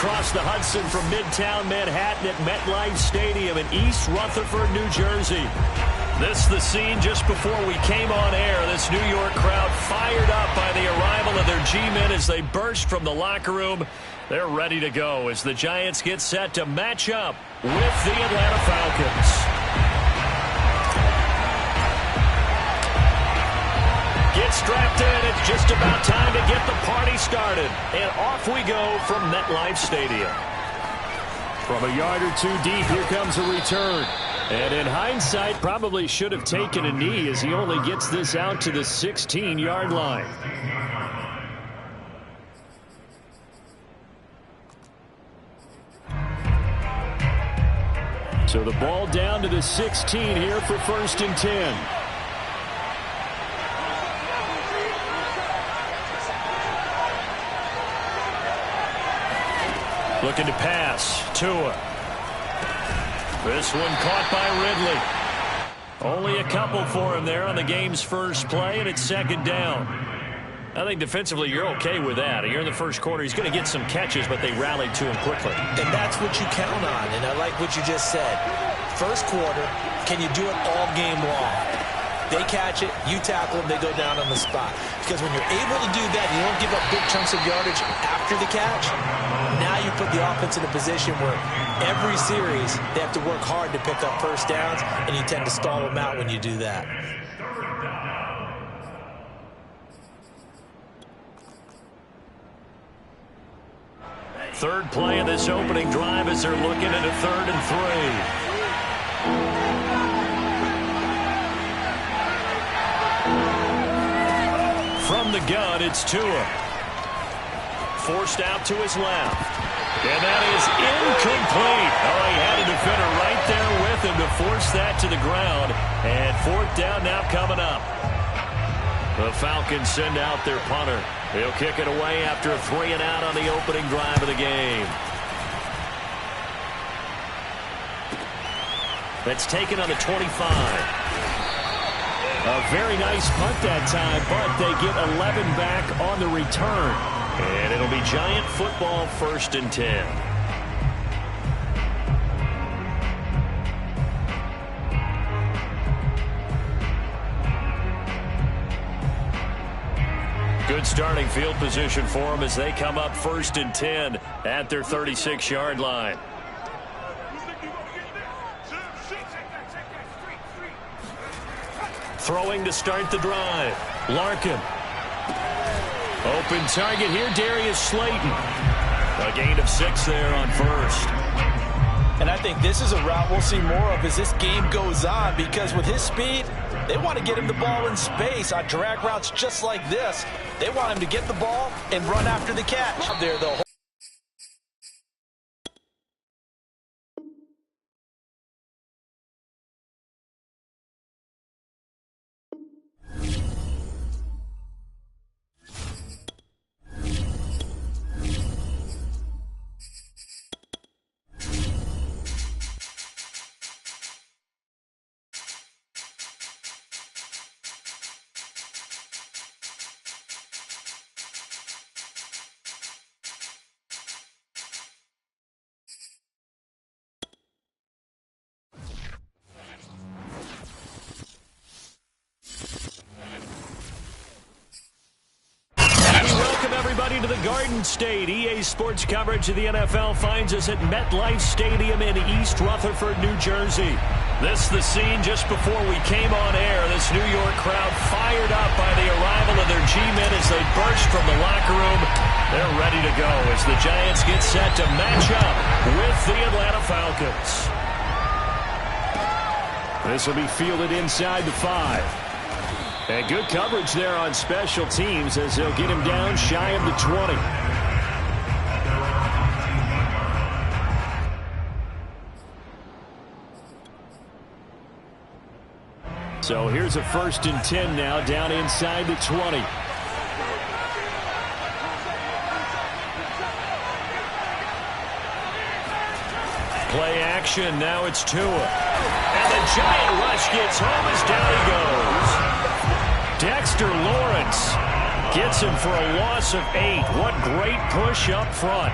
across the Hudson from Midtown Manhattan at MetLife Stadium in East Rutherford, New Jersey. This is the scene just before we came on air. This New York crowd fired up by the arrival of their G-men as they burst from the locker room. They're ready to go as the Giants get set to match up with the Atlanta Falcons. Get strapped in. It's just about time to get the party started. And off we go from MetLife Stadium. From a yard or two deep, here comes a return. And in hindsight, probably should have taken a knee as he only gets this out to the 16-yard line. So the ball down to the 16 here for 1st and 10. Looking to pass. Tua. This one caught by Ridley. Only a couple for him there on the game's first play, and it's 2nd down. I think defensively you're okay with that. Here in the first quarter, he's going to get some catches, but they rallied to him quickly. And that's what you count on, and I like what you just said. First quarter, can you do it all game long? They catch it, you tackle them, they go down on the spot. Because when you're able to do that, you don't give up big chunks of yardage after the catch. Now you put the offense in a position where every series they have to work hard to pick up first downs, and you tend to stall them out when you do that. Third play of this opening drive as they're looking at a 3rd and 3. From the gun, it's Tua. Forced out to his left. And that is incomplete. Oh, he had a defender right there with him to force that to the ground. And 4th down now coming up. The Falcons send out their punter. He'll kick it away after a 3 and out on the opening drive of the game. That's taken on the 25. A very nice punt that time, but they get 11 back on the return. And it'll be Giant football 1st and 10. Good starting field position for them as they come up 1st and 10 at their 36-yard line. Throwing to start the drive. Larkin. Open target here, Darius Slayton. A gain of 6 there on 1st. And I think this is a route we'll see more of as this game goes on, because with his speed, they want to get him the ball in space on drag routes just like this. They want him to get the ball and run after the catch. There, though. To the Garden State. EA Sports coverage of the NFL finds us at MetLife Stadium in East Rutherford, New Jersey. This is the scene just before we came on air. This New York crowd fired up by the arrival of their G-men as they burst from the locker room. They're ready to go as the Giants get set to match up with the Atlanta Falcons. This will be fielded inside the 5. And good coverage there on special teams as they'll get him down shy of the 20. So here's a 1st and 10 now down inside the 20. Play action. Now it's Tua. And the giant rush gets home as down he goes. Dexter Lawrence gets him for a loss of 8. What great push up front.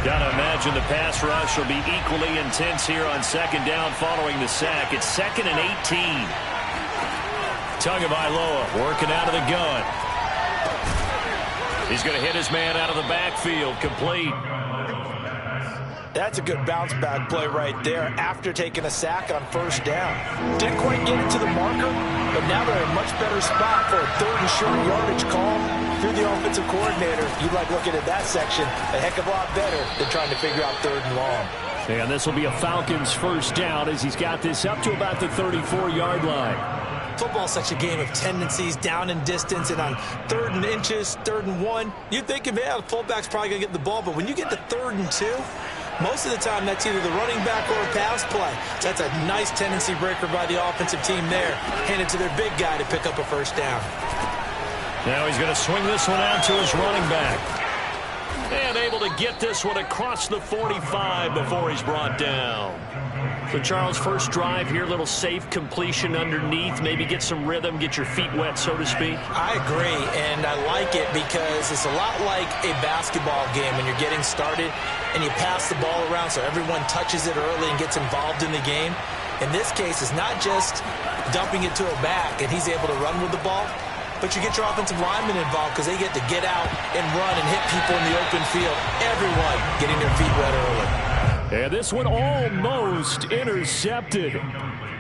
Gotta imagine the pass rush will be equally intense here on second down following the sack. It's 2nd and 18. Tagovailoa working out of the gun. He's going to hit his man out of the backfield. Complete. That's a good bounce back play right there after taking a sack on first down. Didn't quite get it to the marker, but now they're in a much better spot for a 3rd and short yardage call. Through the offensive coordinator, you'd like looking at that section a heck of a lot better than trying to figure out 3rd and long. And this will be a Falcons first down as he's got this up to about the 34-yard line. Football's such a game of tendencies, down in distance, and on 3rd and inches, 3rd and 1, you'd think, yeah, the fullback's probably going to get the ball, but when you get to 3rd and 2, most of the time that's either the running back or a pass play. So that's a nice tendency breaker by the offensive team there. Hand it to their big guy to pick up a first down. Now he's going to swing this one out to his running back. And able to get this one across the 45 before he's brought down. So, Charles, first drive here, little safe completion underneath. Maybe get some rhythm, get your feet wet, so to speak. I agree, and I like it because it's a lot like a basketball game when you're getting started and you pass the ball around so everyone touches it early and gets involved in the game. In this case, it's not just dumping it to a back and he's able to run with the ball, but you get your offensive linemen involved because they get to get out and run and hit people in the open field. Everyone getting their feet wet early. And this one almost intercepted.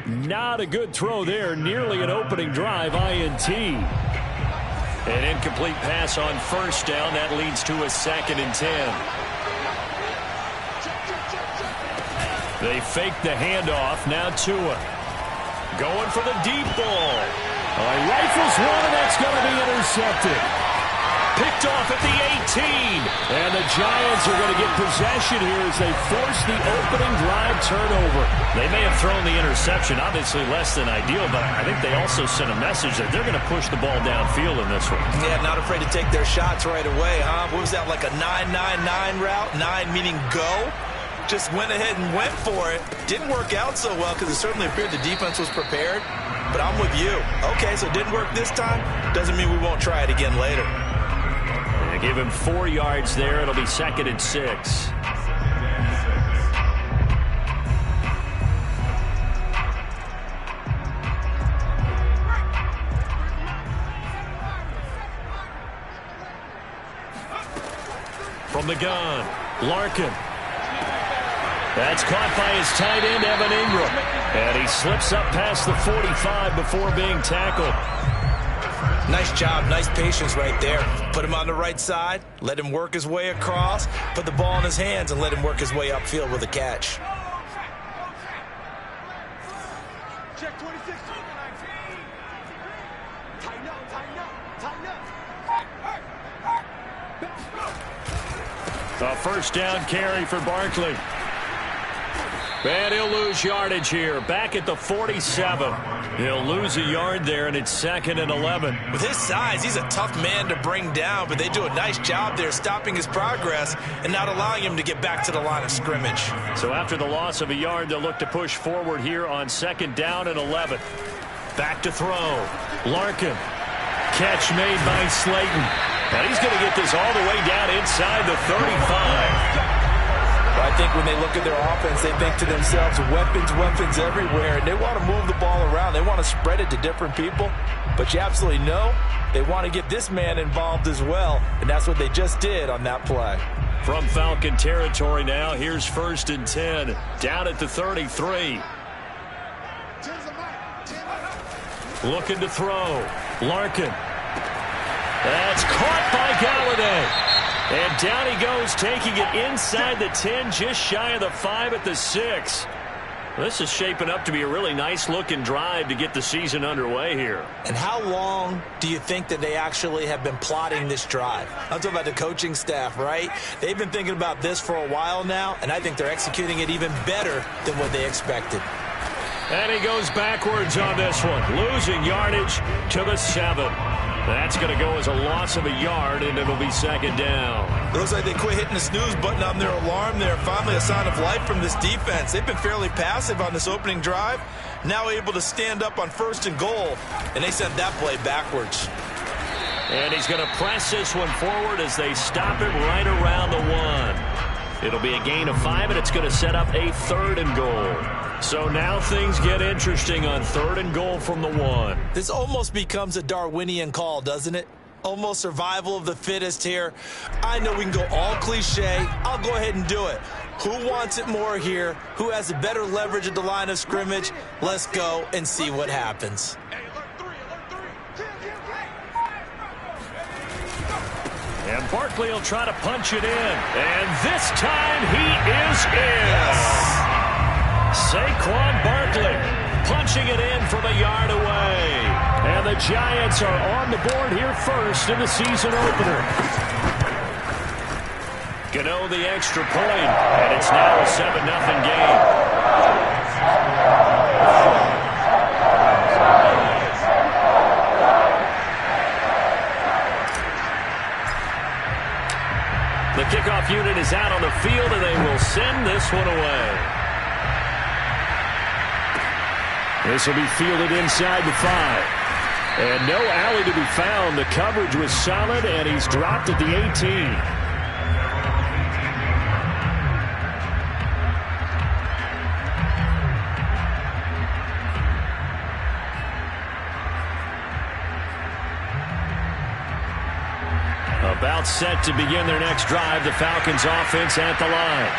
Not a good throw there. Nearly an opening drive INT. An incomplete pass on first down. That leads to a 2nd and 10. They fake the handoff. Now Tua. Going for the deep ball. Rifles one, and that's going to be intercepted. Picked off at the 18. And the Giants are going to get possession here as they force the opening drive turnover. They may have thrown the interception, obviously less than ideal, but I think they also sent a message that they're going to push the ball downfield in this one. Yeah, not afraid to take their shots right away, huh? What was that, like a 9-9-9 route? 9 meaning go? Just went ahead and went for it. Didn't work out so well because it certainly appeared the defense was prepared. But I'm with you. Okay, so it didn't work this time. Doesn't mean we won't try it again later. Give him 4 yards there. It'll be 2nd and 6. From the gun, Larkin. That's caught by his tight end, Evan Ingram. And he slips up past the 45 before being tackled. Nice job, nice patience right there. Put him on the right side, let him work his way across, put the ball in his hands, and let him work his way upfield with a catch. Check 26. Tighten up, tighten up, tighten up. A first down carry for Barkley. And he'll lose yardage here. Back at the 47. He'll lose a yard there, and it's 2nd and 11. With his size, he's a tough man to bring down, but they do a nice job there stopping his progress and not allowing him to get back to the line of scrimmage. So after the loss of a yard, they'll look to push forward here on 2nd down and 11. Back to throw. Larkin. Catch made by Slayton. And he's going to get this all the way down inside the 35. I think when they look at their offense, they think to themselves, weapons, weapons everywhere, and they want to move the ball around. They want to spread it to different people, but you absolutely know they want to get this man involved as well, and that's what they just did on that play. From Falcon territory now, here's 1st and 10, down at the 33. Looking to throw. Larkin. That's caught by Galladay. And down he goes, taking it inside the 10, just shy of the 5 at the 6. This is shaping up to be a really nice-looking drive to get the season underway here. And how long do you think that they actually have been plotting this drive? I'm talking about the coaching staff, right? They've been thinking about this for a while now, and I think they're executing it even better than what they expected. And he goes backwards on this one, losing yardage to the 7. That's going to go as a loss of a yard, and it'll be 2nd down. It looks like they quit hitting the snooze button on their alarm there. Finally a sign of life from this defense. They've been fairly passive on this opening drive. Now able to stand up on 1st and goal, and they sent that play backwards. And he's going to press this one forward as they stop it right around the 1. It'll be a gain of 5, and it's going to set up a 3rd and goal. So now things get interesting on 3rd and goal from the 1. This almost becomes a Darwinian call, doesn't it? Almost survival of the fittest here. I know we can go all cliche. I'll go ahead and do it. Who wants it more here? Who has a better leverage at the line of scrimmage? Let's go and see what happens. And Barkley will try to punch it in. And this time he is in. Yes. Saquon Barkley punching it in from a yard away. And the Giants are on the board here first in the season opener. Gano the extra point, and it's now a 7-0 game. The kickoff unit is out on the field, and they will send this one away. This will be fielded inside the 5. And no alley to be found. The coverage was solid, and he's dropped at the 18. About set to begin their next drive, the Falcons offense at the line.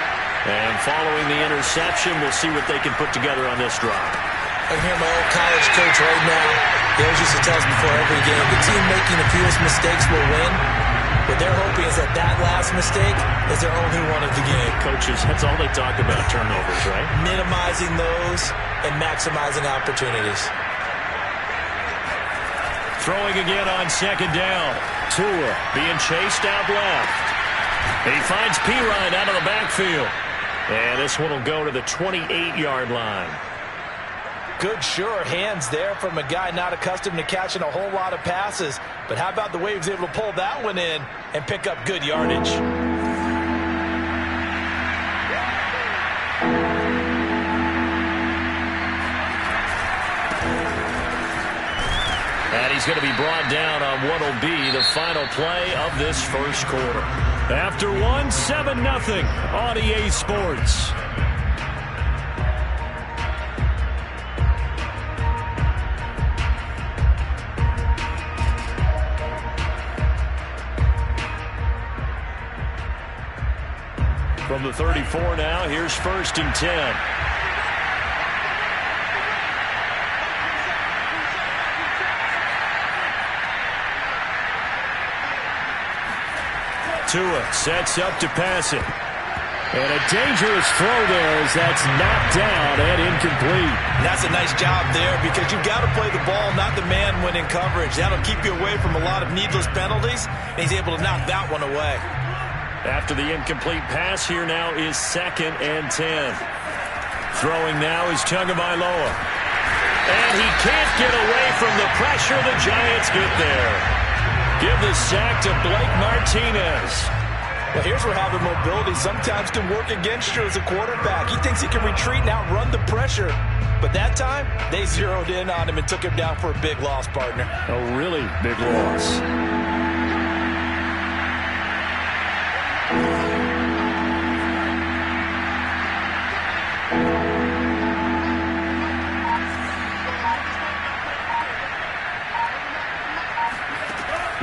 And following the interception, we'll see what they can put together on this drive. I hear my old college coach right now. He always used to tell us before every game, the team making the fewest mistakes will win. What they're hoping is that that last mistake is their only one of the game. Coaches, that's all they talk about, turnovers, right? Minimizing those and maximizing opportunities. Throwing again on 2nd down. Tua being chased out left. He finds Pirine out of the backfield. And this one will go to the 28-yard line. Good, sure hands there from a guy not accustomed to catching a whole lot of passes. But how about the way he was able to pull that one in and pick up good yardage? And he's going to be brought down on what will be the final play of this first quarter. After 7-0 on EA Sports. From the 34 now, here's 1st and 10. Tua sets up to pass it. And a dangerous throw there as that's knocked down and incomplete. And that's a nice job there because you've got to play the ball, not the man when in coverage. That'll keep you away from a lot of needless penalties, and he's able to knock that one away. After the incomplete pass, here now is 2nd and 10. Throwing now is Tagovailoa. And he can't get away from the pressure. The Giants get there. Give the sack to Blake Martinez. Well, here's where having mobility sometimes can work against you as a quarterback. He thinks he can retreat and outrun the pressure. But that time, they zeroed in on him and took him down for a big loss, partner. A really big loss.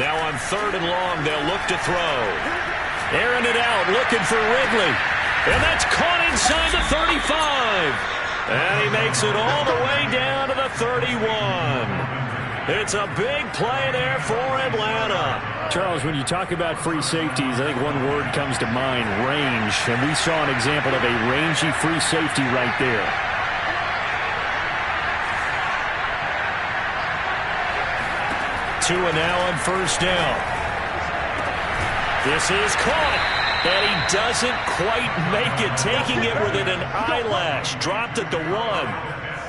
Now on 3rd and long, they'll look to throw. Airing it out, looking for Ridley. And that's caught inside the 35. And he makes it all the way down to the 31. It's a big play there for Atlanta. Charles, when you talk about free safeties, I think one word comes to mind, range. And we saw an example of a rangy free safety right there. Tua now on 1st down. This is caught, and he doesn't quite make it, taking it within an eyelash. Dropped at the 1.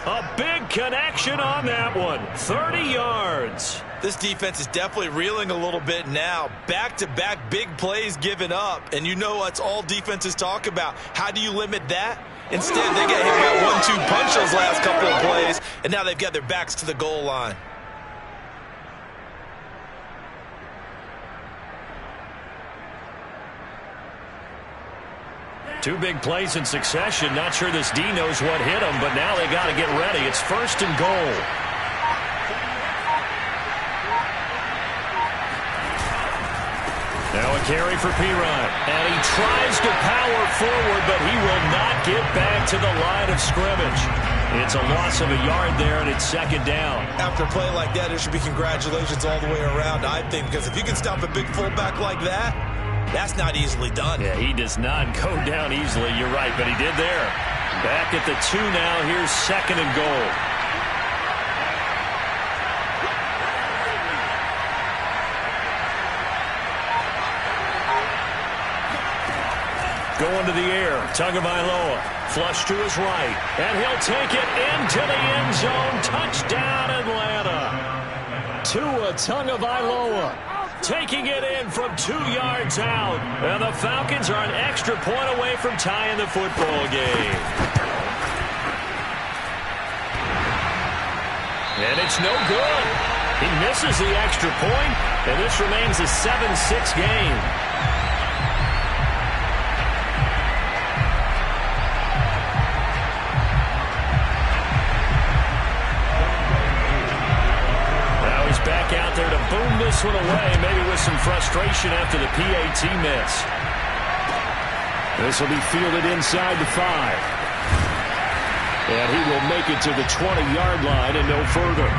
A big connection on that one. 30 yards. This defense is definitely reeling a little bit now. Back-to-back big plays given up, and you know that's all defenses talk about. How do you limit that? Instead, they got hit by a 1-2 punch those last couple of plays, and now they've got their backs to the goal line. Two big plays in succession. Not sure this D knows what hit him, but now they got to get ready. It's 1st and goal. Now a carry for Pirine. And he tries to power forward, but he will not get back to the line of scrimmage. It's a loss of a yard there, and it's 2nd down. After a play like that, there should be congratulations all the way around, I think, because if you can stop a big fullback like that, that's not easily done. Yeah, he does not go down easily. You're right, but he did there. Back at the 2 now. Here's 2nd and goal. Going to the air. Tagovailoa. Flush to his right. And he'll take it into the end zone. Touchdown, Atlanta. Tua Tagovailoa taking it in from 2 yards out. And the Falcons are an extra point away from tying the football game. And it's no good. He misses the extra point, and this remains a 7-6 game. Back out there to boom this one away, maybe with some frustration after the PAT miss. This will be fielded inside the 5. And he will make it to the 20-yard line and no further.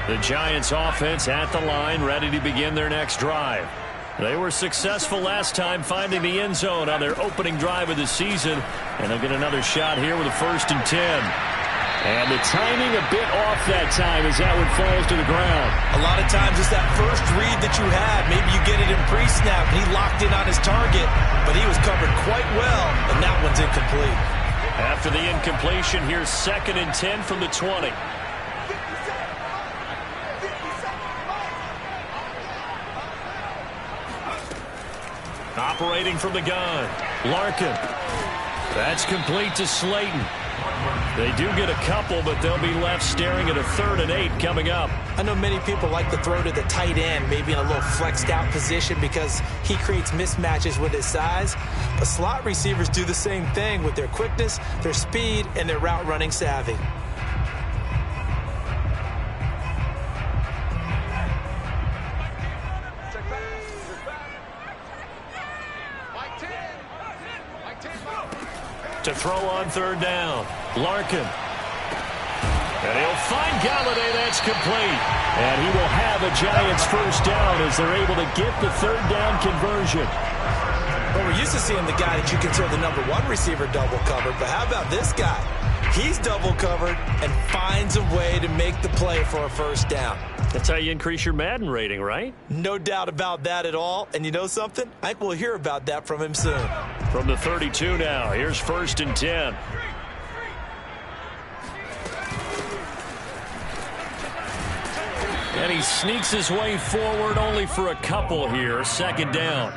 The Giants offense at the line, ready to begin their next drive. They were successful last time finding the end zone on their opening drive of the season, and they'll get another shot here with a 1st and 10. And the timing a bit off that time as that one falls to the ground. A lot of times it's that first read that you have. Maybe you get it in pre-snap, and he locked in on his target, but he was covered quite well, and that one's incomplete. After the incompletion, here's 2nd and 10 from the 20. Operating from the gun, Larkin. That's complete to Slayton. They do get a couple, but they'll be left staring at a 3rd and 8 coming up. I know many people like to throw to the tight end, maybe in a little flexed out position because he creates mismatches with his size. But slot receivers do the same thing with their quickness, their speed, and their route running savvy. To throw on 3rd down, Larkin. And he'll find Galladay. That's complete. And he will have a Giants 1st down as they're able to get the 3rd down conversion. Well, we're used to seeing the guy that you consider the #1 receiver double covered, but how about this guy? He's double covered and finds a way to make the play for a 1st down. That's how you increase your Madden rating, right? No doubt about that at all. And you know something? I think we'll hear about that from him soon. From the 32 now, here's 1st and 10. And he sneaks his way forward only for a couple here. 2nd down.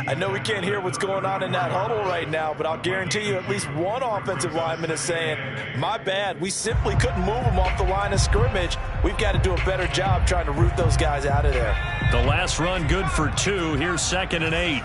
I know we can't hear what's going on in that huddle right now, but I'll guarantee you at least one offensive lineman is saying, my bad, we simply couldn't move them off the line of scrimmage. We've got to do a better job trying to root those guys out of there. The last run good for 2. Here's 2nd and 8.